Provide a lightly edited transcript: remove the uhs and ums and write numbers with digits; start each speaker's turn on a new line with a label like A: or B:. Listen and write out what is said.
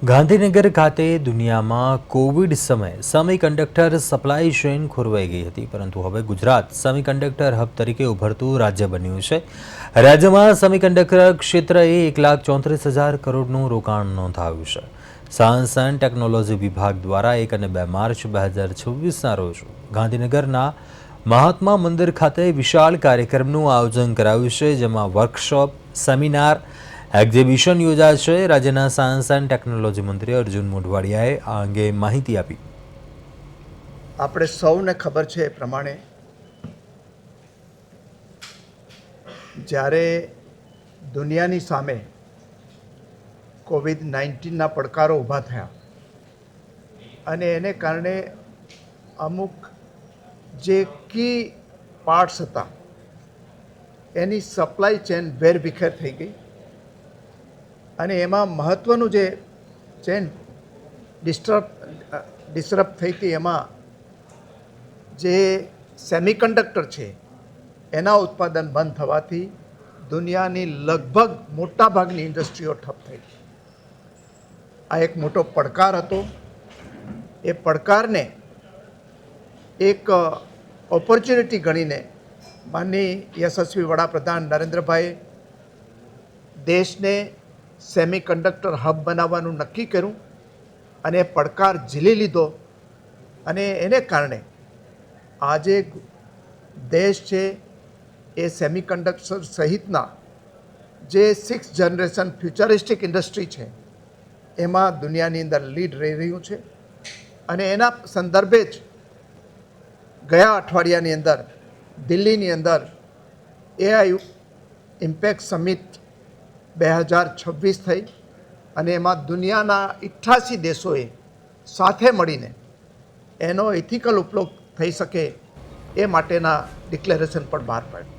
A: ગાંધીનગર ખાતે દુનિયામાં કોવિડ સમયે સેમિકન્ડક્ટર સપ્લાય ચેઇન ખોરવાઈ ગઈ હતી, પરંતુ હવે ગુજરાત સેમિકન્ડક્ટર હબ તરીકે ઉભરતું રાજ્ય બન્યું છે। રાજ્યમાં સેમિકન્ડક્ટર ક્ષેત્રએ 1,34,000 કરોડનું રોકાણ નોંધાવ્યું છે। સાયન્સ એન્ડ ટેકનોલોજી વિભાગ દ્વારા 1 અને 2 માર્ચ 2026ના રોજ ગાંધીનગરના મહાત્મા મંદિર ખાતે વિશાળ કાર્યક્રમનું આયોજન કરાયું છે, જેમાં વર્કશોપ, સેમિનાર, એક્ઝિબિશન યોજાશે। રાજ્યના સાયન્સ એન્ડ ટેકનોલોજી મંત્રી અર્જુન મોઢવાડિયાએ આ અંગે માહિતી આપી।
B: આપણે સૌને ખબર છે એ પ્રમાણે જ્યારે દુનિયાની સામે કોવિડ-19ના પડકારો ઊભા થયા અને એને કારણે અમુક જે કી પાર્ટ્સ હતા એની સપ્લાય ચેન વેરવિખેર થઈ ગઈ અને એમાં મહત્ત્વનું જે ચેન ડિસ્ટર્બ થઈ હતી એમાં જે સેમિકન્ડક્ટર છે એના ઉત્પાદન બંધ થવાથી દુનિયાની લગભગ મોટાભાગની ઇન્ડસ્ટ્રીઓ ઠપ થઈ ગઈ। આ એક મોટો પડકાર હતો। એ પડકારને એક ઓપોર્ચ્યુનિટી ગણીને માનનીય યશસ્વી વડાપ્રધાન નરેન્દ્રભાઈએ દેશને સેમિકન્ડક્ટર હબ બનાવવાનું નક્કી કર્યું અને પડકાર ઝીલી લીધો અને એને કારણે આજે દેશ છે એ સેમિકન્ડક્ટર સહિતના જે 6th જનરેશન ફ્યુચરિસ્ટિક ઇન્ડસ્ટ્રી છે એમાં દુનિયાની અંદર લીડ રહી રહ્યું છે અને એના સંદર્ભે જ ગયા અઠવાડિયાની અંદર દિલ્હીની અંદર AI ઇમ્પેક્ટ સમિટ 2026 થઈ અને એમાં દુનિયાના 88 દેશોએ સાથે મળીને એનો ઇથિકલ ઉપયોગ થઈ શકે એ માટેના ડિક્લેરેશન પણ બહાર પાડ્યું।